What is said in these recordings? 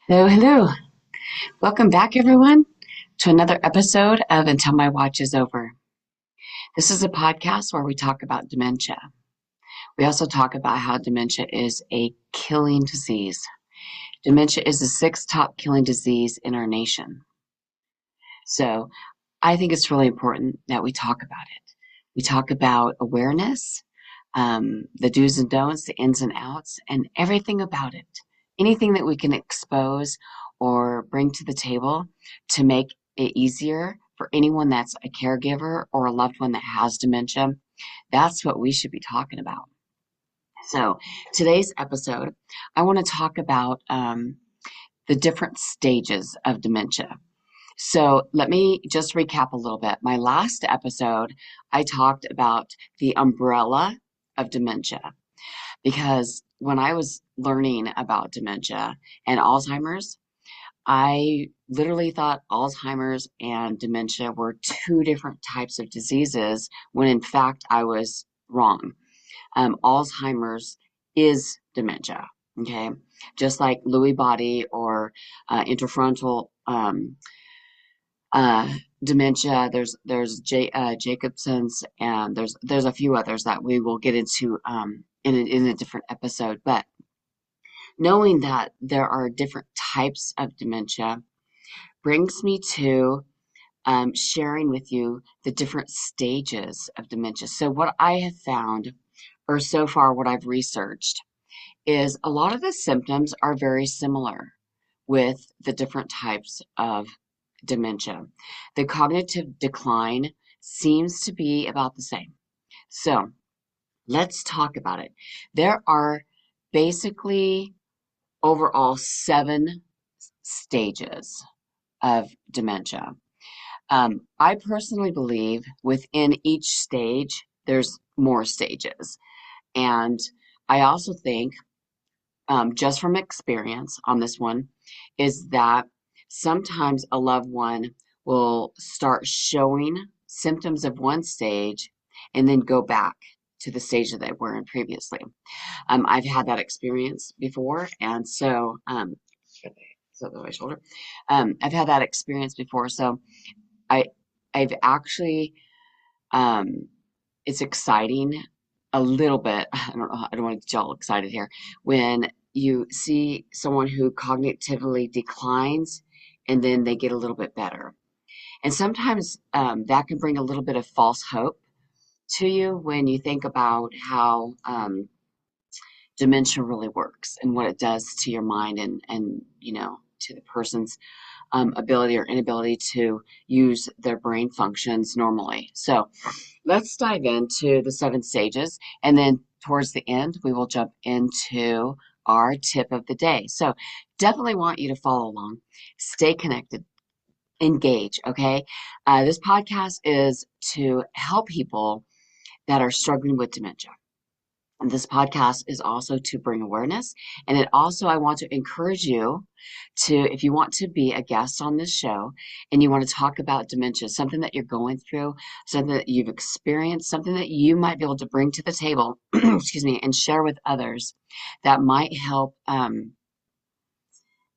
Hello, hello. Welcome back, everyone, to another episode of Until My Watch is Over. This is a podcast where we talk about dementia. We also talk about how dementia is a killing disease. Dementia is the sixth top killing disease in our nation. So I think it's really important that we talk about it. We talk about awareness, the do's and don'ts, the ins and outs, and everything about it. Anything that we can expose or bring to the table to make it easier for anyone that's a caregiver or a loved one that has dementia, that's what we should be talking about. So, today's episode, I want to talk about the different stages of dementia. So let me just recap a little bit. My last episode, I talked about the umbrella of dementia because when I was learning about dementia and Alzheimer's, I literally thought Alzheimer's and dementia were two different types of diseases when in fact I was wrong. Alzheimer's is dementia, okay? Just like Lewy body or interfrontal uh, dementia. There's Jacobson's, and there's a few others that we will get into in a different episode. But knowing that there are different types of dementia brings me to sharing with you the different stages of dementia. So what I have found, or so far what I've researched, is a lot of the symptoms are very similar with the different types of dementia. The cognitive decline seems to be about the same. So let's talk about it. There are basically overall 7 stages of dementia. I personally believe within each stage, there's more stages. And I also think, just from experience on this one, is that sometimes a loved one will start showing symptoms of one stage and then go back to the stage that they were in previously. I've had that experience before, and so my shoulder. I've had that experience before, so I I've actually it's exciting a little bit. I don't know. I don't want to get y'all excited here when you see someone who cognitively declines and then they get a little bit better. And sometimes that can bring a little bit of false hope to you when you think about how dementia really works and what it does to your mind and to the person's ability or inability to use their brain functions normally. So let's dive into the 7 stages, and then towards the end, we will jump into our tip of the day. So definitely want you to follow along, stay connected, engage, okay? This podcast is to help people that are struggling with dementia. And this podcast is also to bring awareness. And it also, I want to encourage you to, if you want to be a guest on this show and you want to talk about dementia, something that you're going through, something that you've experienced, something that you might be able to bring to the table, excuse me, and share with others that might help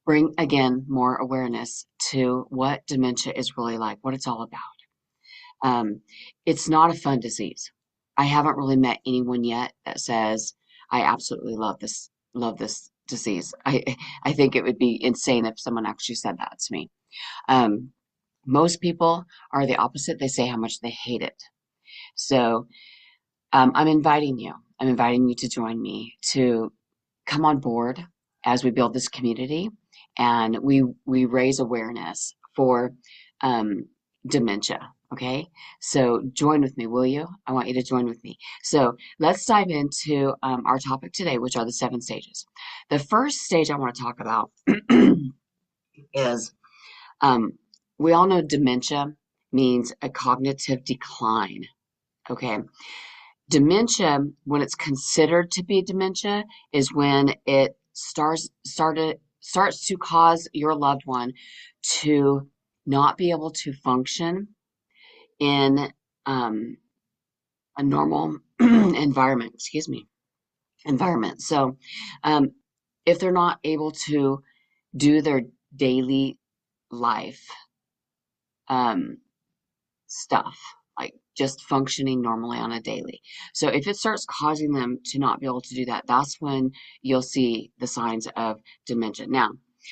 bring, again, more awareness to what dementia is really like, what it's all about. It's not a fun disease. I haven't really met anyone yet that says, I absolutely love this disease. I think it would be insane if someone actually said that to me. Um, Most people are the opposite. They say how much they hate it. So I'm inviting you. I'm inviting you to join me to come on board as we build this community and we raise awareness for dementia. Okay, so join with me, will you? I want you to join with me. So let's dive into our topic today, which are the 7 stages. The first stage I want to talk about is we all know dementia means a cognitive decline. Okay, dementia, when it's considered to be dementia, is when it starts to cause your loved one to not be able to function in a normal environment. Excuse me, environment. So, if they're not able to do their daily life um, stuff, like just functioning normally on a daily. So if it starts causing them to not be able to do that, that's when you'll see the signs of dementia. Now,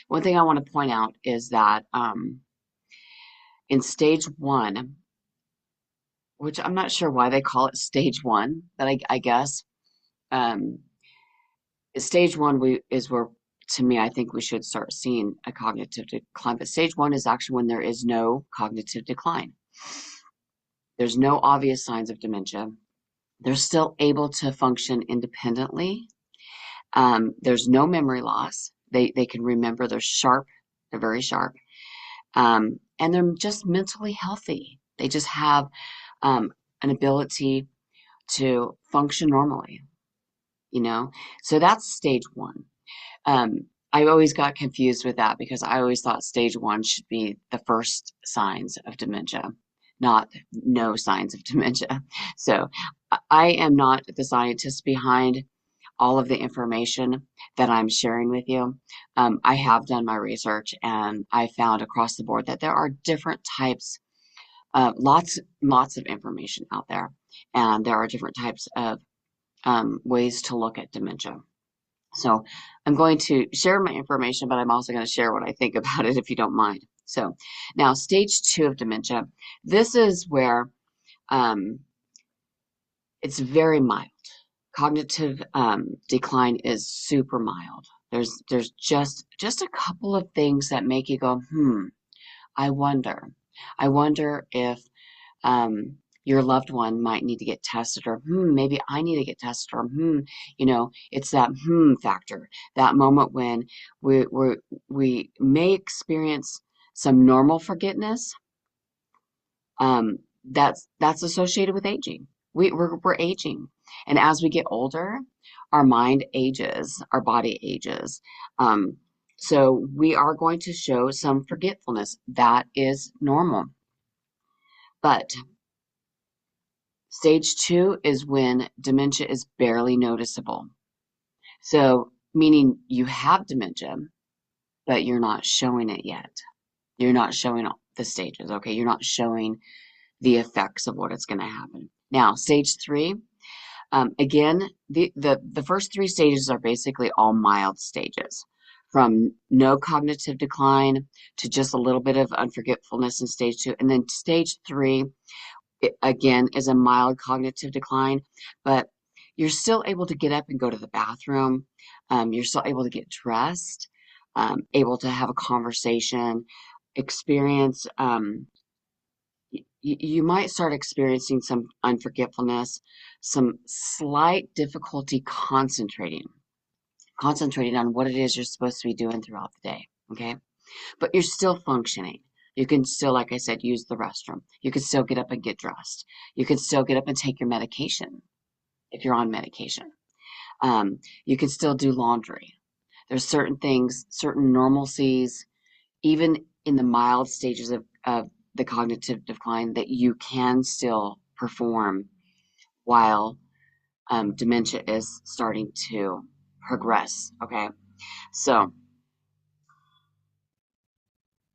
one thing I want to point out is that in stage one, which I'm not sure why they call it stage one, but I guess um, stage one is where, to me, I think we should start seeing a cognitive decline. But stage one is actually when there is no cognitive decline. There's no obvious signs of dementia. They're still able to function independently. There's no memory loss. They can remember. They're sharp. They're very sharp. And they're just mentally healthy. They just have an ability to function normally, you know? So that's stage one. I always got confused with that because I always thought stage one should be the first signs of dementia, not no signs of dementia. So I am not the scientist behind all of the information that I'm sharing with you. I have done my research and I found across the board that there are different types, lots of information out there, and there are different types of ways to look at dementia. So I'm going to share my information, but I'm also going to share what I think about it if you don't mind. So now stage two of dementia, this is where it's very mild. Cognitive decline is super mild. There's just a couple of things that make you go, I wonder. I wonder if your loved one might need to get tested, or maybe I need to get tested, or it's that factor, that moment when we may experience some normal forgetfulness. That's associated with aging. We're aging, and as we get older, our mind ages, our body ages. Um, so we are going to show some forgetfulness. That is normal. But stage two is when dementia is barely noticeable. So, meaning you have dementia, but you're not showing it yet. You're not showing all the stages, okay? You're not showing the effects of what is going to happen. Now, stage three, again, the first three stages are basically all mild stages, from no cognitive decline to just a little bit of unforgetfulness in stage two. And then stage three, again, is a mild cognitive decline, but you're still able to get up and go to the bathroom. You're still able to get dressed, able to have a conversation, experience. You might start experiencing some unforgetfulness, some slight difficulty concentrating on what it is you're supposed to be doing throughout the day. Okay. But you're still functioning. You can still, like I said, use the restroom. You can still get up and get dressed. You can still get up and take your medication if you're on medication. You can still do laundry. There's certain things, certain normalcies, even in the mild stages of the cognitive decline, that you can still perform while dementia is starting to progress. Okay. So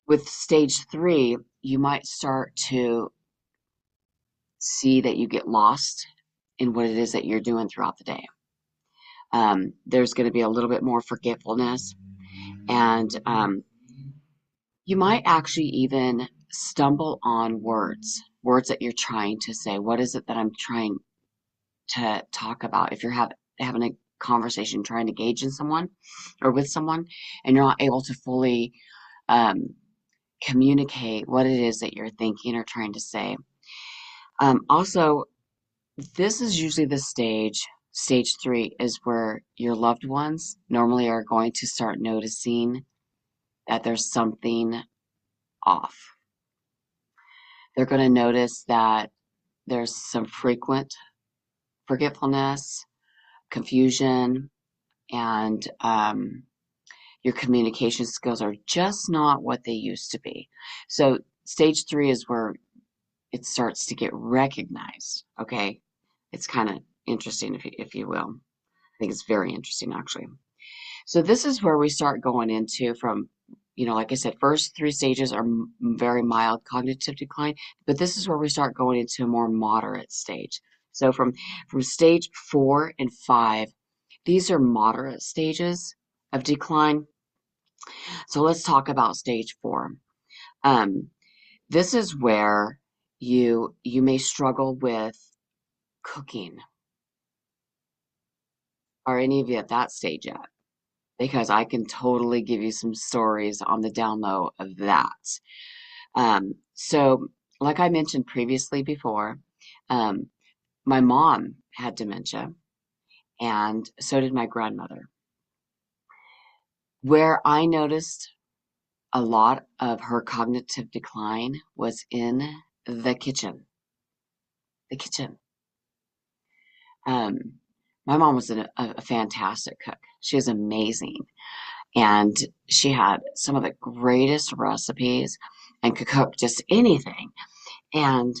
with stage three, you might start to see that you get lost in what it is that you're doing throughout the day. There's going to be a little bit more forgetfulness, and you might actually even stumble on words that you're trying to say. What is it that I'm trying to talk about? If you're having a conversation, trying to engage in someone or with someone, and you're not able to fully communicate what it is that you're thinking or trying to say. Also, this is usually the stage three is where your loved ones normally are going to start noticing that there's something off. They're going to notice that there's some frequent forgetfulness, confusion, and your communication skills are just not what they used to be. So stage three is where it starts to get recognized. Okay, it's kind of interesting, if you will. I think it's very interesting, actually. So this is where we start going into, from like I said, first three stages are very mild cognitive decline, but this is where we start going into a more moderate stage. So from stage 4 and 5, these are moderate stages of decline. So let's talk about stage 4. Um, this is where you may struggle with cooking. Are any of you at that stage yet? Because I can totally give you some stories on the down low of that. So, like I mentioned previously before, um, my mom had dementia, and so did my grandmother. Where I noticed a lot of her cognitive decline was in the kitchen. The kitchen. Um, my mom was a fantastic cook. She was amazing. And she had some of the greatest recipes and could cook just anything. And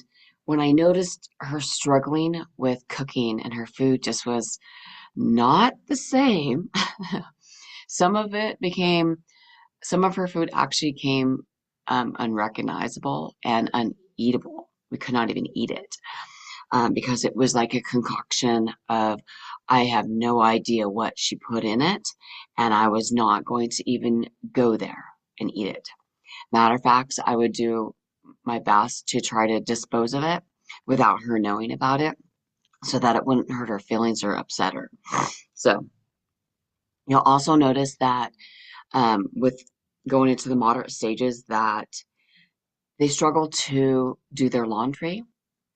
when I noticed her struggling with cooking and her food just was not the same, some of it became, some of her food actually came unrecognizable and uneatable. We could not even eat it because it was like a concoction of, I have no idea what she put in it, and I was not going to even go there and eat it. Matter of fact, I would do my best to try to dispose of it without her knowing about it so that it wouldn't hurt her feelings or upset her. So you'll also notice that with going into the moderate stages that they struggle to do their laundry.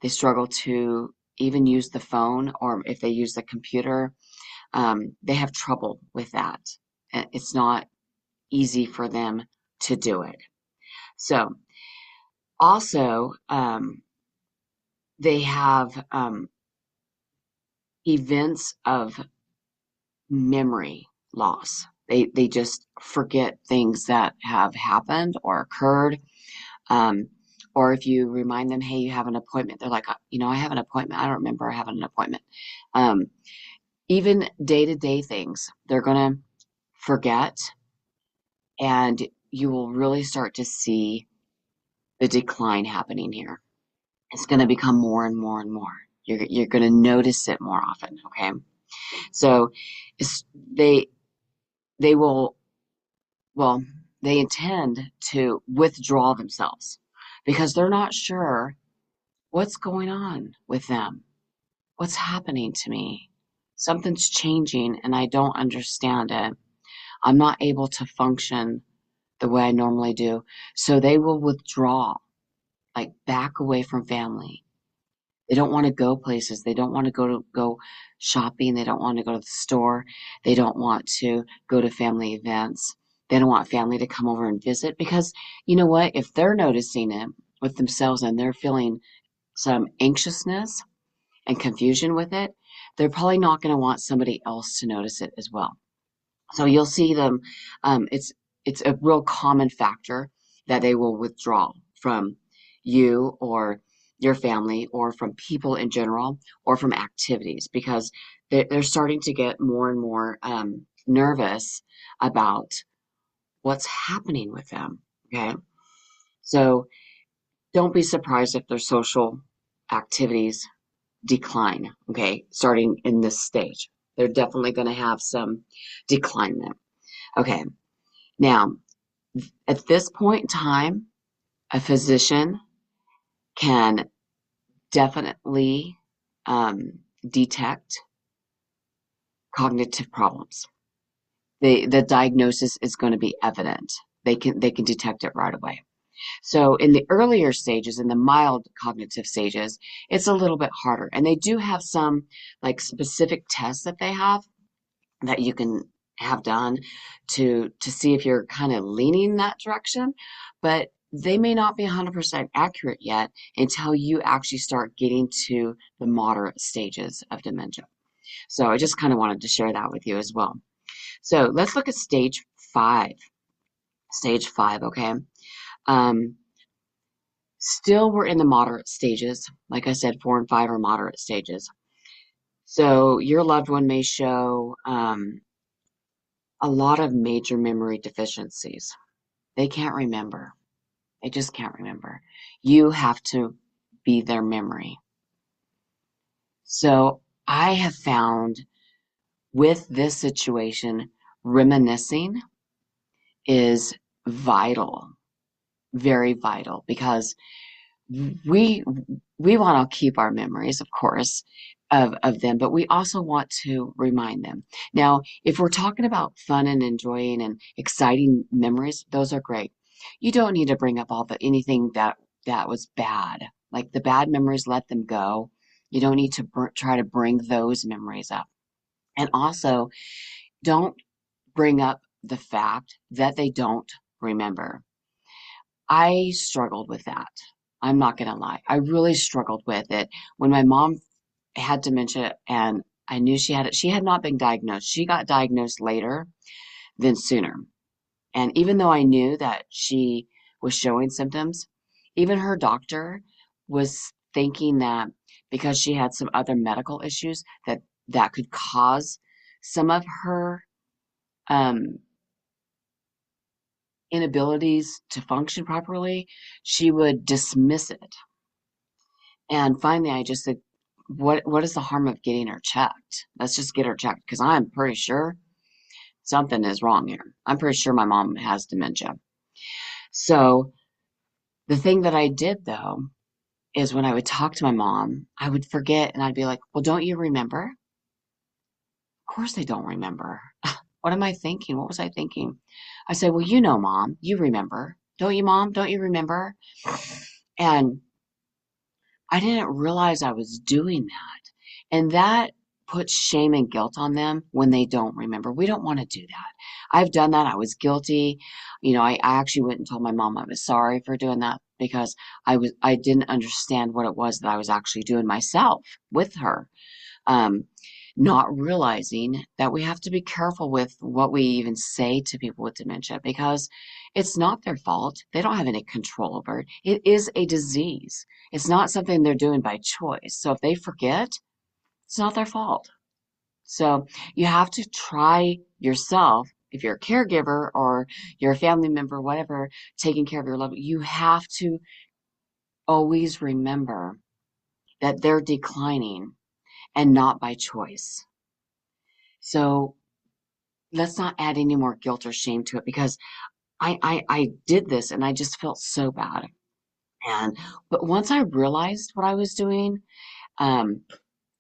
They struggle to even use the phone, or if they use the computer, they have trouble with that. It's not easy for them to do it. So also, they have events of memory loss. They just forget things that have happened or occurred. Um, or if you remind them, hey, you have an appointment, they're like, I have an appointment. I don't remember having an appointment. Um, Even day-to-day things, they're going to forget, and you will really start to see the decline happening here. It's going to become more and more and more. You're going to notice it more often, okay? So it's, they will, well, they intend to withdraw themselves because they're not sure what's going on with them. What's happening to me? Something's changing and I don't understand it. I'm not able to function the way I normally do. So they will withdraw, like back away from family. They don't want to go places. They don't want to go shopping. They don't want to go to the store. They don't want to go to family events. They don't want family to come over and visit because you know what? If they're noticing it with themselves and they're feeling some anxiousness and confusion with it, they're probably not going to want somebody else to notice it as well. So you'll see them. It's a real common factor that they will withdraw from you or your family or from people in general or from activities because they're starting to get more and more nervous about what's happening with them. Okay, so don't be surprised if their social activities decline. Okay, starting in this stage, they're definitely going to have some decline there. Okay, now at this point in time, a physician can definitely detect cognitive problems. The diagnosis is going to be evident. They can detect it right away. So in the earlier stages, in the mild cognitive stages, it's a little bit harder. And they do have some like specific tests that they have that you can have done to see if you're kind of leaning that direction, but they may not be 100% accurate yet until you actually start getting to the moderate stages of dementia. So I just kind of wanted to share that with you as well. So let's look at stage 5. Stage 5, okay? Um, Still, we're in the moderate stages. Like I said, 4 and 5 are moderate stages. So your loved one may show a lot of major memory deficiencies. They can't remember. They just can't remember. You have to be their memory. So I have found with this situation, reminiscing is vital, very vital, because we we want to keep our memories, of course, of them, but we also want to remind them. Now, if we're talking about fun and enjoying and exciting memories, those are great. You don't need to bring up all the anything that was bad. Like the bad memories, let them go. You don't need to try to bring those memories up. And also, don't bring up the fact that they don't remember. I struggled with that. I'm not going to lie. I really struggled with it when my mom had dementia and I knew she had it. She had not been diagnosed. She got diagnosed later than sooner. And even though I knew that she was showing symptoms, even her doctor was thinking that because she had some other medical issues that could cause some of her um, inabilities to function properly, she would dismiss it. And finally, I just said, what is the harm of getting her checked? Let's just get her checked because I'm pretty sure something is wrong here. I'm pretty sure my mom has dementia. So the thing that I did though is when I would talk to my mom, I would forget and I'd be like, well, don't you remember? Of course they don't remember. What am I thinking? What was I thinking? I said, well, you know, mom, you remember. Don't you, mom? Don't you remember? And I didn't realize I was doing that. And that puts shame and guilt on them when they don't remember. We don't want to do that. I've done that. I was guilty. I actually went and told my mom I was sorry for doing that because I didn't understand what it was that I was actually doing myself with her. Um, Not realizing that we have to be careful with what we even say to people with dementia because it's not their fault. They don't have any control over it. It is a disease. It's not something they're doing by choice. So if they forget, it's not their fault. So you have to try yourself. If you're a caregiver or you're a family member, whatever, taking care of your loved, you have to always remember that they're declining and not by choice. So let's not add any more guilt or shame to it because I did this and I just felt so bad. And but once I realized what I was doing, um,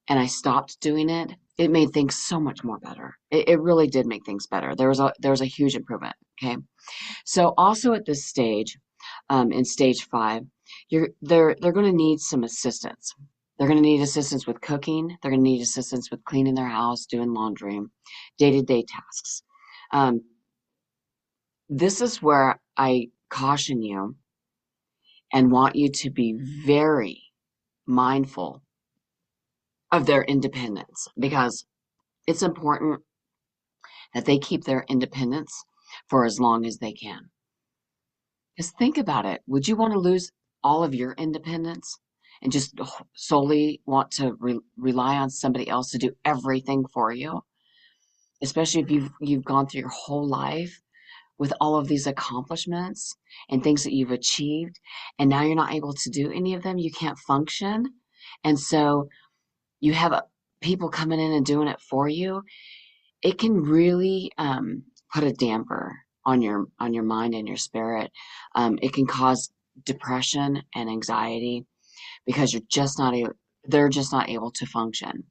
and I stopped doing it, it made things so much more better. It really did make things better. There was a huge improvement. Okay. So also at this stage, in stage 5, they're going to need some assistance. They're going to need assistance with cooking. They're going to need assistance with cleaning their house, doing laundry, day-to-day tasks. Um, this is where I caution you and want you to be very mindful of their independence because it's important that they keep their independence for as long as they can. Because think about it. Would you want to lose all of your independence and just solely want to rely on somebody else to do everything for you? Especially if you've gone through your whole life with all of these accomplishments and things that you've achieved, and now you're not able to do any of them. You can't function, and so you have people coming in and doing it for you. It can really put a damper on your mind and your spirit. It can cause depression and anxiety because they're just not able to function.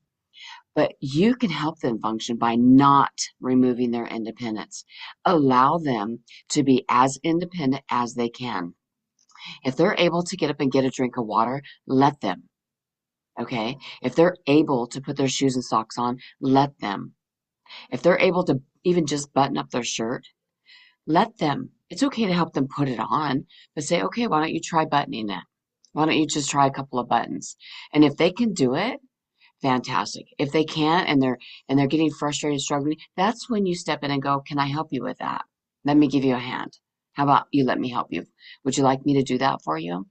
But you can help them function by not removing their independence. Allow them to be as independent as they can. If they're able to get up and get a drink of water, let them. Okay? If they're able to put their shoes and socks on, let them. If they're able to even just button up their shirt, let them. It's okay to help them put it on, but say, okay, why don't you try buttoning it? Why don't you just try a couple of buttons? And if they can do it, fantastic. If they can't and they're getting frustrated, struggling, that's when you step in and go, can I help you with that? Let me give you a hand. How about you let me help you? Would you like me to do that for you?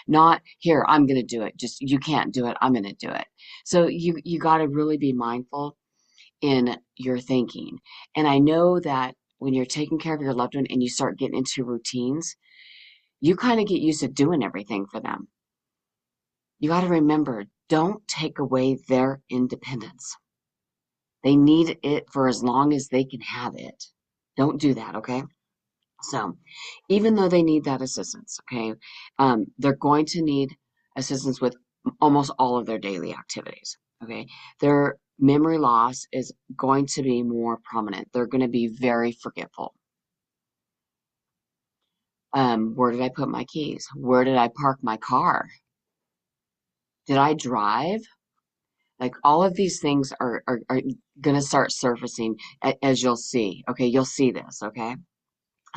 Not here, I'm going to do it. Just you can't do it. I'm going to do it. So you got to really be mindful in your thinking. And I know that when you're taking care of your loved one and you start getting into routines, you kind of get used to doing everything for them. You got to remember, don't take away their independence. They need it for as long as they can have it. Don't do that, okay? So, even though they need that assistance, okay, they're going to need assistance with almost all of their daily activities, okay? Their memory loss is going to be more prominent. They're going to be very forgetful. Where did I put my keys? Where did I park my car? Did I drive? Like all of these things are going to start surfacing as you'll see. Okay, you'll see this. Okay,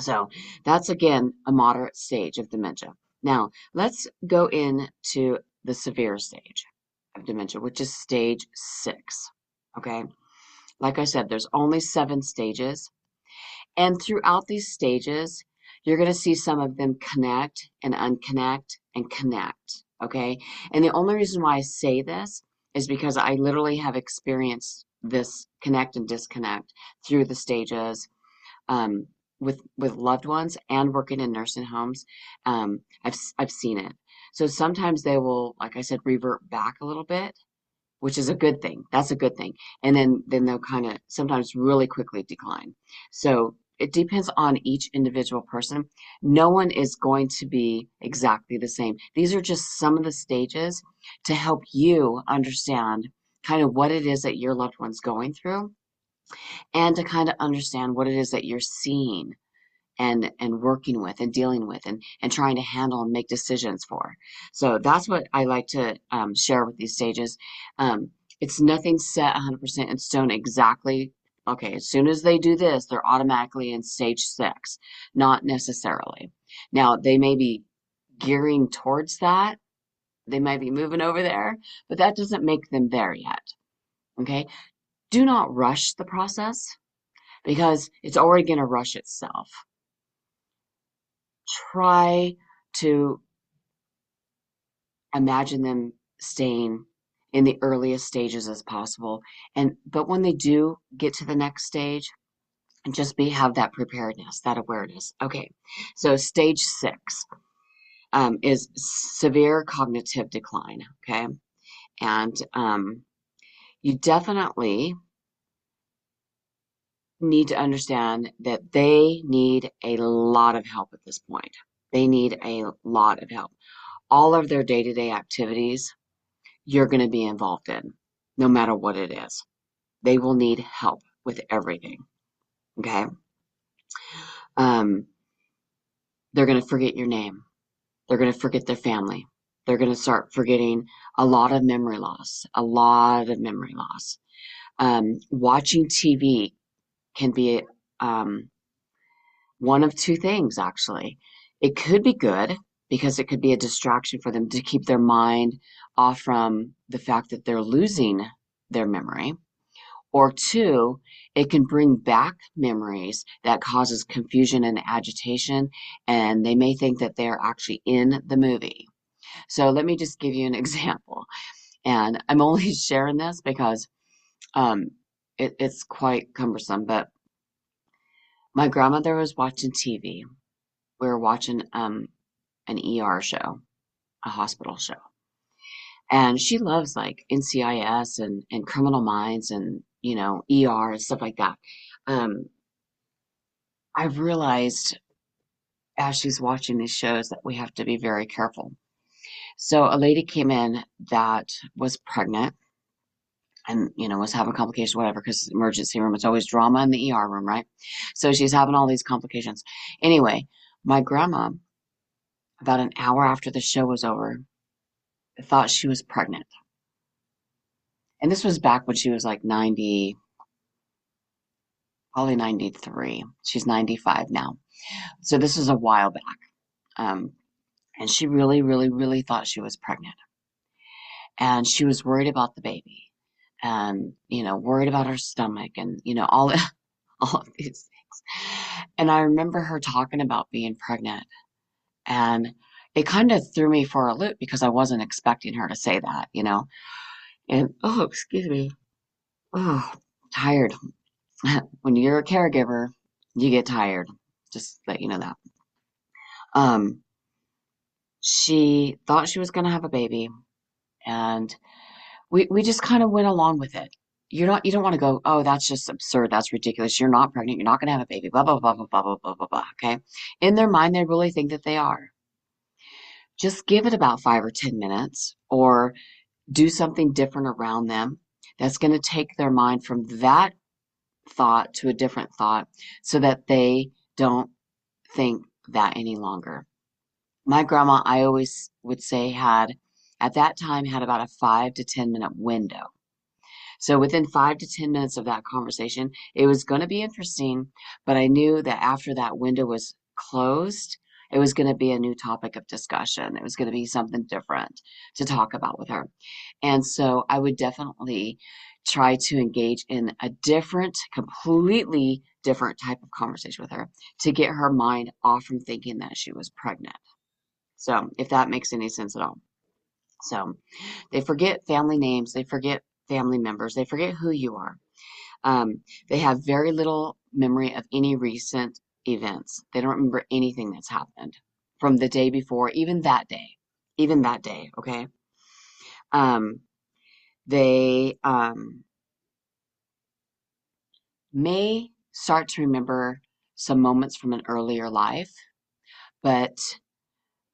so that's again a moderate stage of dementia. Now let's go into the severe stage of dementia, which is stage 6. Okay, like I said, there's only 7 stages. And throughout these stages, you're going to see some of them connect and unconnect and connect. Okay. And the only reason why I say this is because I literally have experienced this connect and disconnect through the stages um, with loved ones and working in nursing homes. I've seen it. So sometimes they will, like I said, revert back a little bit, which is a good thing. That's a good thing. And then they'll kind of sometimes really quickly decline. So it depends on each individual person. No one is going to be exactly the same. These are just some of the stages to help you understand kind of what it is that your loved one's going through and to kind of understand what it is that you're seeing and working with and dealing with and trying to handle and make decisions for. So that's what I like to share with these stages. It's nothing set 100% in stone exactly. Okay, as soon as they do this, they're automatically in stage 6. Not necessarily. Now, they may be gearing towards that. They might be moving over there, but that doesn't make them there yet. Okay, do not rush the process because it's already going to rush itself. Try to imagine them staying in the earliest stages as possible. But when they do get to the next stage, just have that preparedness, that awareness. Okay, so stage 6 is severe cognitive decline. Okay, and you definitely need to understand that they need a lot of help at this point. They need a lot of help. All of their day-to-day activities you're going to be involved in, no matter what it is. They will need help with everything. Okay. Um, they're going to forget your name. They're going to forget their family. They're going to start forgetting a lot of memory loss, a lot of memory loss. Watching TV can be one of two things, actually. It could be good because it could be a distraction for them to keep their mind off from the fact that they're losing their memory. Or 2, it can bring back memories that causes confusion and agitation, and they may think that they're actually in the movie. So let me just give you an example. And I'm only sharing this because um, it's quite cumbersome, but my grandmother was watching TV. We were watching an ER show, a hospital show. And she loves like NCIS and Criminal Minds and, ER and stuff like that. Um, I've realized as she's watching these shows that we have to be very careful. So a lady came in that was pregnant and, was having complications, whatever, because emergency room, it's always drama in the ER room, right? So she's having all these complications. Anyway, my grandma, about an hour after the show was over, thought she was pregnant. And this was back when she was like 90, probably 93. She's 95 now. So this is a while back. Um, and she really, really, really thought she was pregnant. And she was worried about the baby and, worried about her stomach and, all, all of these things. And I remember her talking about being pregnant. And it kind of threw me for a loop because I wasn't expecting her to say that. And, oh, excuse me. Oh, tired. When you're a caregiver, You get tired. Just let you know that. Um, she thought she was going to have a baby, and we just kind of went along with it. You don't want to go, oh, that's just absurd. That's ridiculous. You're not pregnant. You're not going to have a baby. Blah, blah, blah, blah, blah, blah, blah, blah, blah. Okay. In their mind, they really think that they are. Just give it about 5 or 10 minutes or do something different around them that's going to take their mind from that thought to a different thought so that they don't think that any longer. My grandma, I always would say, at that time, had about a 5 to 10 minute window. So within 5 to 10 minutes of that conversation, it was going to be interesting, but I knew that after that window was closed, it was going to be a new topic of discussion. It was going to be something different to talk about with her. And so I would definitely try to engage in a different, completely different type of conversation with her to get her mind off from thinking that she was pregnant. So if that makes any sense at all. So they forget family names, they forget family members, they forget who you are. They have very little memory of any recent events. They don't remember anything that's happened from the day before, even that day, okay? Um, they may start to remember some moments from an earlier life, but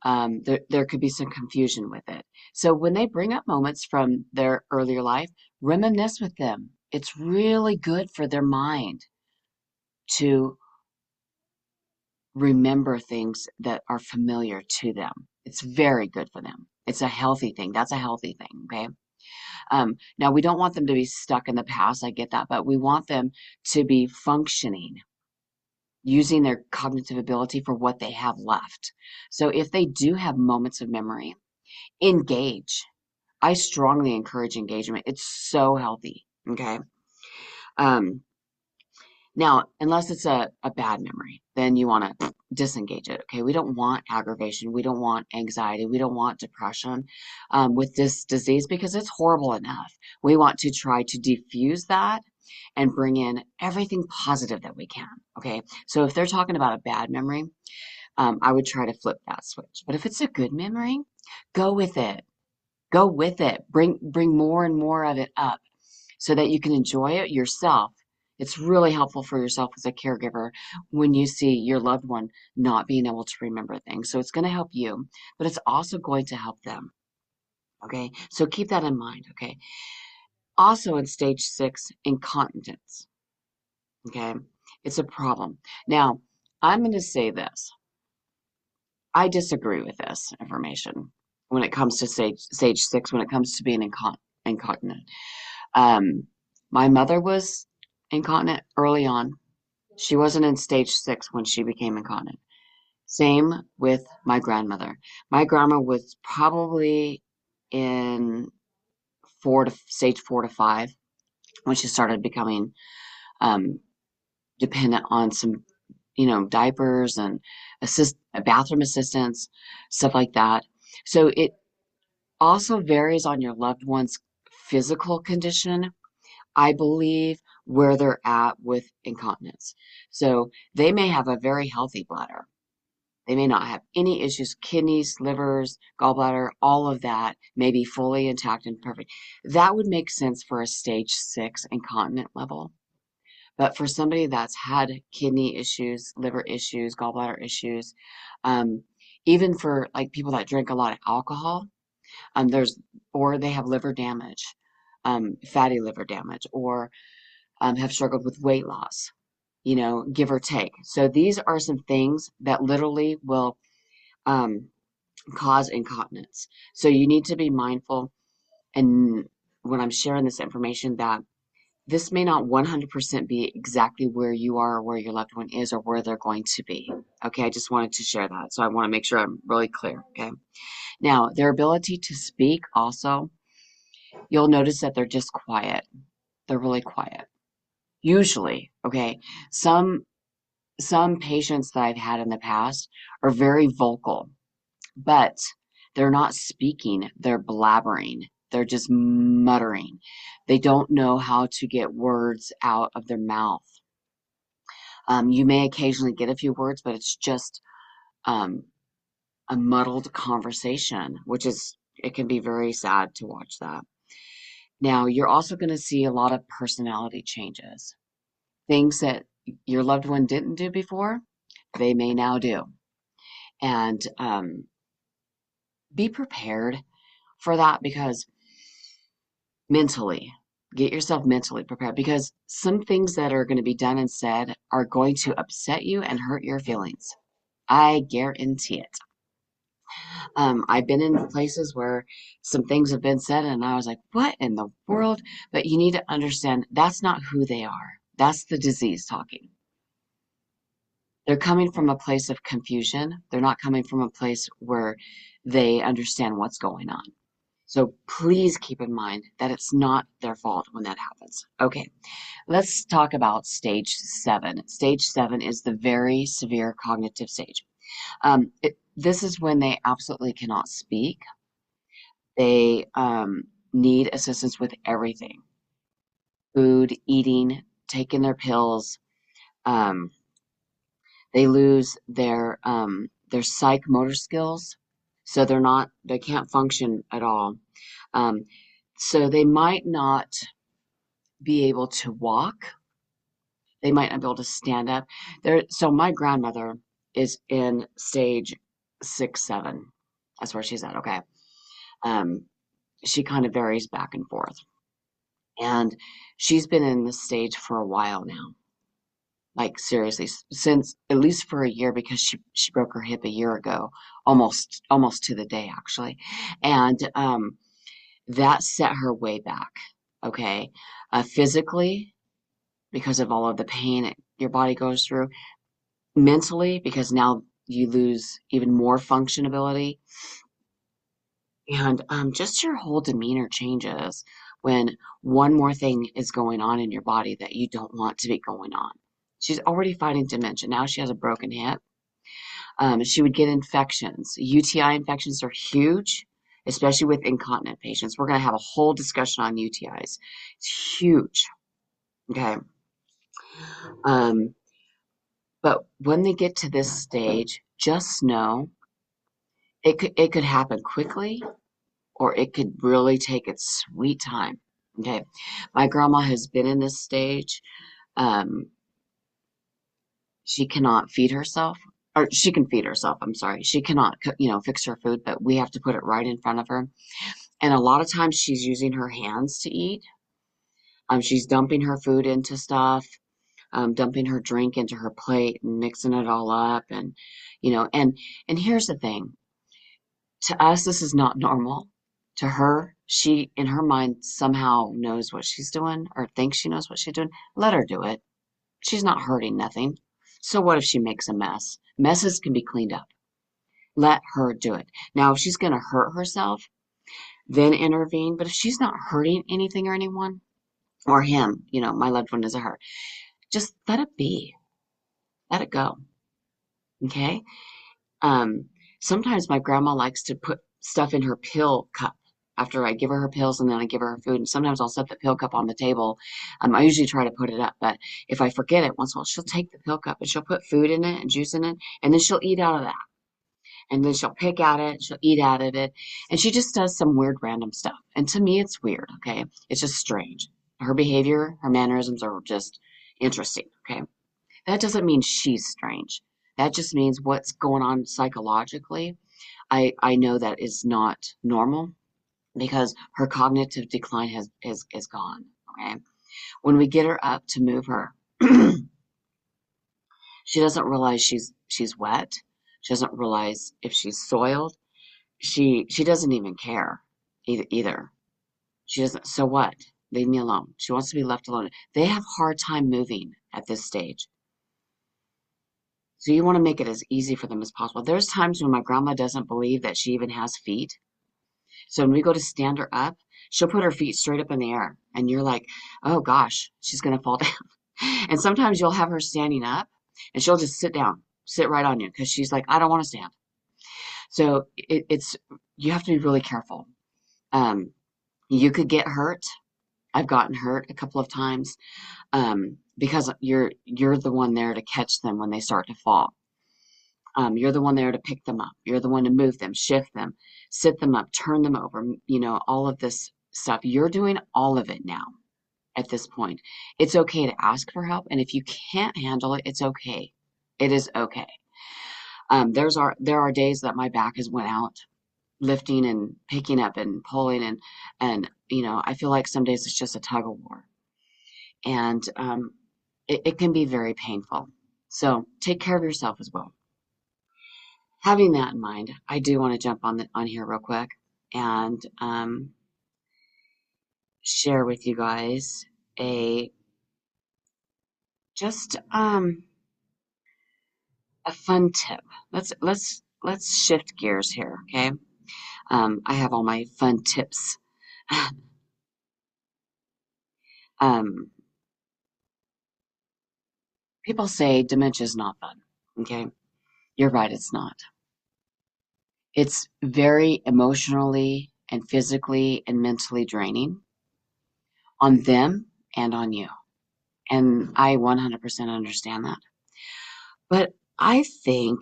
there could be some confusion with it. So when they bring up moments from their earlier life, reminisce with them. It's really good for their mind to remember things that are familiar to them. It's very good for them. It's a healthy thing. That's a healthy thing. Okay. Now, we don't want them to be stuck in the past. I get that. But we want them to be functioning, using their cognitive ability for what they have left. So if they do have moments of memory, engage. I strongly encourage engagement. It's so healthy. Okay. Um, Now, unless it's a bad memory, then you want to disengage it. Okay. We don't want aggravation. We don't want anxiety. We don't want depression with this disease because it's horrible enough. We want to try to diffuse that and bring in everything positive that we can. Okay. So if they're talking about a bad memory, I would try to flip that switch. But if it's a good memory, go with it. Go with it. Bring more and more of it up so that you can enjoy it yourself. It's really helpful for yourself as a caregiver when you see your loved one not being able to remember things. So it's going to help you, but it's also going to help them. Okay. So keep that in mind. Okay. Also in stage 6, incontinence. Okay. It's a problem. Now, I'm going to say this. I disagree with this information when it comes to stage 6, when it comes to being incontinent. Um, my mother was incontinent early on. She wasn't in stage 6 when she became incontinent. Same with my grandmother. My grandma was probably in stage 4 to 5 when she started becoming um, dependent on some, diapers and bathroom assistance, stuff like that. So it also varies on your loved one's physical condition, I believe, where they're at with incontinence. So they may have a very healthy bladder. They may not have any issues, kidneys, livers, gallbladder, all of that may be fully intact and perfect. That would make sense for a stage 6 incontinent level. But for somebody that's had kidney issues, liver issues, gallbladder issues, um, even for like people that drink a lot of alcohol, there's or they have liver damage, fatty liver damage, or have struggled with weight loss, give or take. So these are some things that literally will um, cause incontinence. So you need to be mindful, and when I'm sharing this information, that this may not 100% be exactly where you are or where your loved one is or where they're going to be. Okay, I just wanted to share that. So I want to make sure I'm really clear. Okay. Now, their ability to speak also, you'll notice that they're just quiet. They're really quiet. Usually, okay. Some patients that I've had in the past are very vocal, but they're not speaking, they're blabbering. They're just muttering. They don't know how to get words out of their mouth. You may occasionally get a few words, but it's just um, a muddled conversation, it can be very sad to watch that. Now, you're also going to see a lot of personality changes. Things that your loved one didn't do before, they may now do. And be prepared for that, because mentally, get yourself mentally prepared, because some things that are going to be done and said are going to upset you and hurt your feelings. I guarantee it. I've been in places where some things have been said, and I was like, what in the world? But you need to understand that's not who they are. That's the disease talking. They're coming from a place of confusion. They're not coming from a place where they understand what's going on. So please keep in mind that it's not their fault when that happens. Okay, let's talk about stage 7. Stage 7 is the very severe cognitive stage. This is when they absolutely cannot speak. They need assistance with everything: food, eating, taking their pills. Um, they lose their psychomotor skills, so they can't function at all. Um, so they might not be able to walk. They might not be able to stand up. So my grandmother is in stage 6, 7. That's where she's at. Okay. Um, she kind of varies back and forth. And she's been in this stage for a while now. Like seriously, since at least for a year, because she broke her hip a year ago, almost to the day actually. And that set her way back. Okay. Physically, because of all of the pain your body goes through, mentally, because now you lose even more functionability, and just your whole demeanor changes when one more thing is going on in your body that you don't want to be going on. She's already fighting dementia. Now she has a broken hip. She would get infections. UTI infections are huge, especially with incontinent patients. We're going to have a whole discussion on UTIs. It's huge. Okay. Um, but when they get to this stage, just know it could happen quickly, or it could really take its sweet time. Okay. My grandma has been in this stage. Um, she cannot feed herself, or she can feed herself. I'm sorry. She cannot, fix her food, but we have to put it right in front of her. And a lot of times she's using her hands to eat. She's dumping her food into stuff, dumping her drink into her plate and mixing it all up. And here's the thing. To us, this is not normal. To her, she, in her mind, somehow knows what she's doing, or thinks she knows what she's doing. Let her do it. She's not hurting nothing. So what if she makes a mess? Messes can be cleaned up. Let her do it. Now, if she's going to hurt herself, then intervene. But if she's not hurting anything or anyone, or him, my loved one is a her, just let it be. Let it go. Okay? Um, Sometimes my grandma likes to put stuff in her pill cup after I give her pills, and then I give her food. And sometimes I'll set the pill cup on the table. I usually try to put it up, but if I forget it once in a while, she'll take the pill cup and she'll put food in it and juice in it, and then she'll eat out of that. And then she'll pick at it, she'll eat out of it, and she just does some weird random stuff. And to me, it's weird, okay? It's just strange. Her behavior, her mannerisms are just interesting, okay? That doesn't mean she's strange. That just means what's going on psychologically. I know that is not normal, because her cognitive decline is gone. Okay. When we get her up to move her, she doesn't realize she's wet. She doesn't realize if she's soiled. She doesn't even care either. She doesn't. So what? Leave me alone. She wants to be left alone. They have a hard time moving at this stage. So you want to make it as easy for them as possible. There's times when my grandma doesn't believe that she even has feet. So when we go to stand her up, she'll put her feet straight up in the air. And you're like, oh gosh, she's going to fall down. And sometimes you'll have her standing up and she'll just sit right on you, because she's like, I don't want to stand. So you have to be really careful. You could get hurt. I've gotten hurt a couple of times. because you're the one there to catch them when they start to fall. You're the one there to pick them up. You're the one to move them, shift them, sit them up, turn them over, all of this stuff. You're doing all of it now at this point. It's okay to ask for help. And if you can't handle it, it's okay. It is okay. There are days that my back has went out lifting and picking up and pulling and I feel like some days it's just a tug of war. And it can be very painful. So take care of yourself as well. Having that in mind, I do want to jump on here real quick and share with you guys a just a fun tip. Let's shift gears here, okay? I have all my fun tips. um, People say dementia is not fun, okay? You're right, it's not. It's very emotionally and physically and mentally draining on them and on you. And I 100% understand that. But I think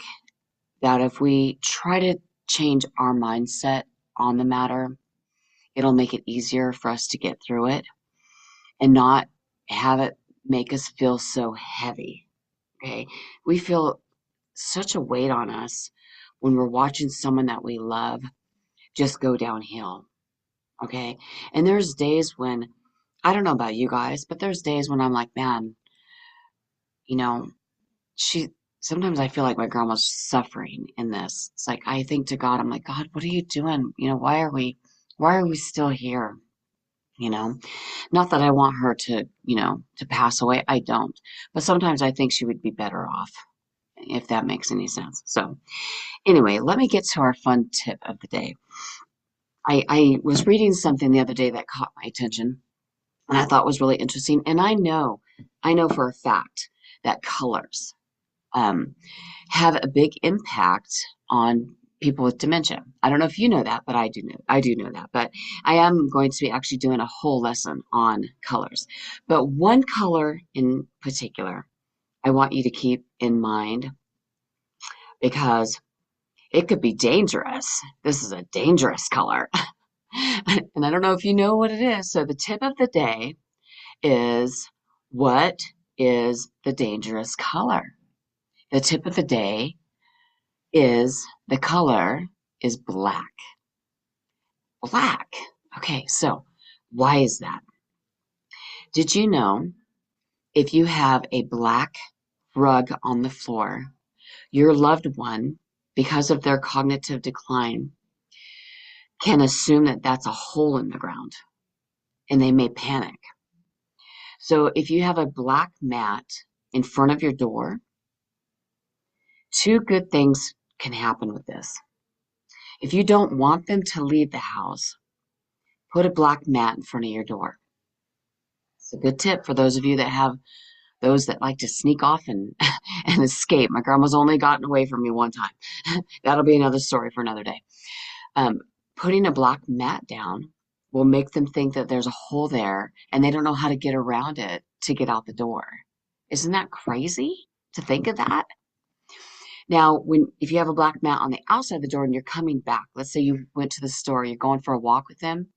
that if we try to change our mindset on the matter, it'll make it easier for us to get through it and not have it make us feel so heavy. Okay. We feel such a weight on us when we're watching someone that we love just go downhill. Okay. And there's days when, I don't know about you guys, but there's days when I'm like, man, you know, she, sometimes I feel like my grandma's suffering in this. It's like, I think to God, I'm like, God, what are you doing? Why are we still here? Not that I want her to pass away. I don't. But sometimes I think she would be better off, if that makes any sense. So anyway, let me get to our fun tip of the day. I was reading something the other day that caught my attention and I thought was really interesting. And I know for a fact that colors um, have a big impact on people with dementia. I don't know if you know that, but I do know that. But I am going to be actually doing a whole lesson on colors. But one color in particular, I want you to keep in mind because it could be dangerous. This is a dangerous color. And I don't know if you know what it is. So the tip of the day is, what is the dangerous color? The tip of the day is the color is black. Black. Okay, so why is that? Did you know if you have a black rug on the floor, your loved one, because of their cognitive decline, can assume that that's a hole in the ground and they may panic. So if you have a black mat in front of your door, two good things can happen with this. If you don't want them to leave the house, put a black mat in front of your door. It's a good tip for those of you that have those that like to sneak off and and escape. My grandma's only gotten away from me one time. That'll be another story for another day. Um, Putting a black mat down will make them think that there's a hole there and they don't know how to get around it to get out the door. Isn't that crazy to think of that? Now, if you have a black mat on the outside of the door and you're coming back, let's say you went to the store, you're going for a walk with them,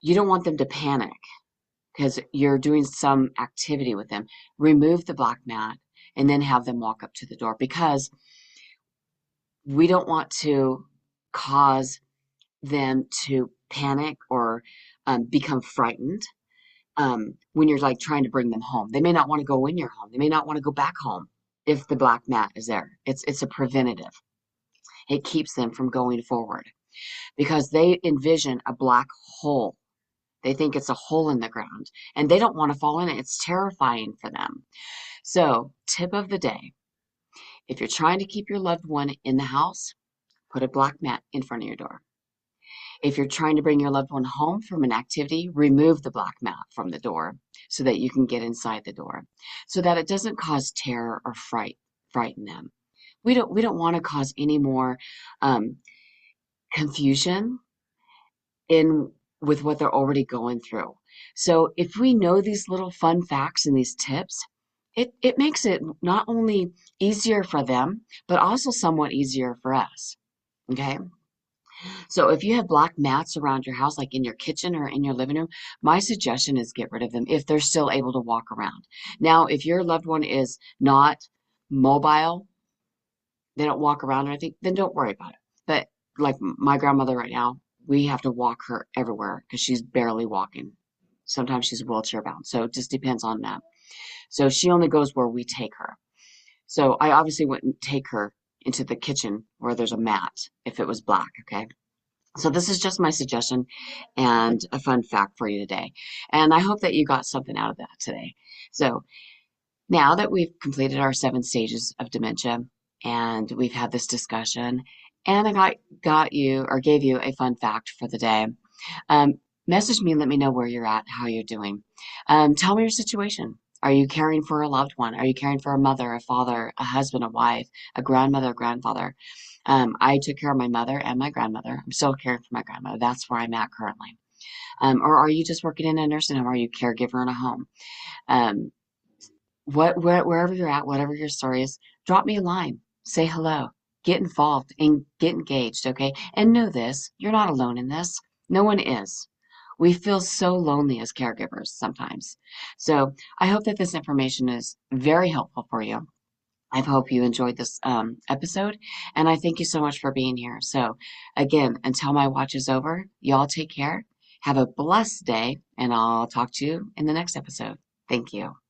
you don't want them to panic because you're doing some activity with them. Remove the black mat and then have them walk up to the door because we don't want to cause them to panic or become frightened when you're like trying to bring them home. They may not want to go in your home. They may not want to go back home if the black mat is there. It's a preventative. It keeps them from going forward because they envision a black hole. They think it's a hole in the ground and they don't want to fall in it. It's terrifying for them. So, tip of the day, if you're trying to keep your loved one in the house, put a black mat in front of your door. If you're trying to bring your loved one home from an activity, remove the black mat from the door so that you can get inside the door so that it doesn't cause terror or frighten them. We don't want to cause any more confusion in with what they're already going through. So if we know these little fun facts and these tips, it makes it not only easier for them, but also somewhat easier for us. Okay. So if you have black mats around your house, like in your kitchen or in your living room, my suggestion is get rid of them if they're still able to walk around. Now, if your loved one is not mobile, they don't walk around or anything, then don't worry about it. But like my grandmother right now, we have to walk her everywhere because she's barely walking. Sometimes she's wheelchair bound. So it just depends on that. So she only goes where we take her. So I obviously wouldn't take her into the kitchen where there's a mat if it was black, okay? So this is just my suggestion and a fun fact for you today. And I hope that you got something out of that today. So now that we've completed our 7 stages of dementia and we've had this discussion, and I got you or gave you a fun fact for the day, message me and let me know where you're at, how you're doing. Tell me your situation. Are you caring for a loved one? Are you caring for a mother, a father, a husband, a wife, a grandmother, a grandfather? I took care of my mother and my grandmother. I'm still caring for my grandmother. That's where I'm at currently. Or are you just working in a nursing home? Are you a caregiver in a home? Um, wherever you're at, whatever your story is, drop me a line. Say hello. Get involved and get engaged, okay? And know this, you're not alone in this. No one is. We feel so lonely as caregivers sometimes. So I hope that this information is very helpful for you. I hope you enjoyed this episode, and I thank you so much for being here. So, again, until my watch is over, y'all take care. Have a blessed day, and I'll talk to you in the next episode. Thank you.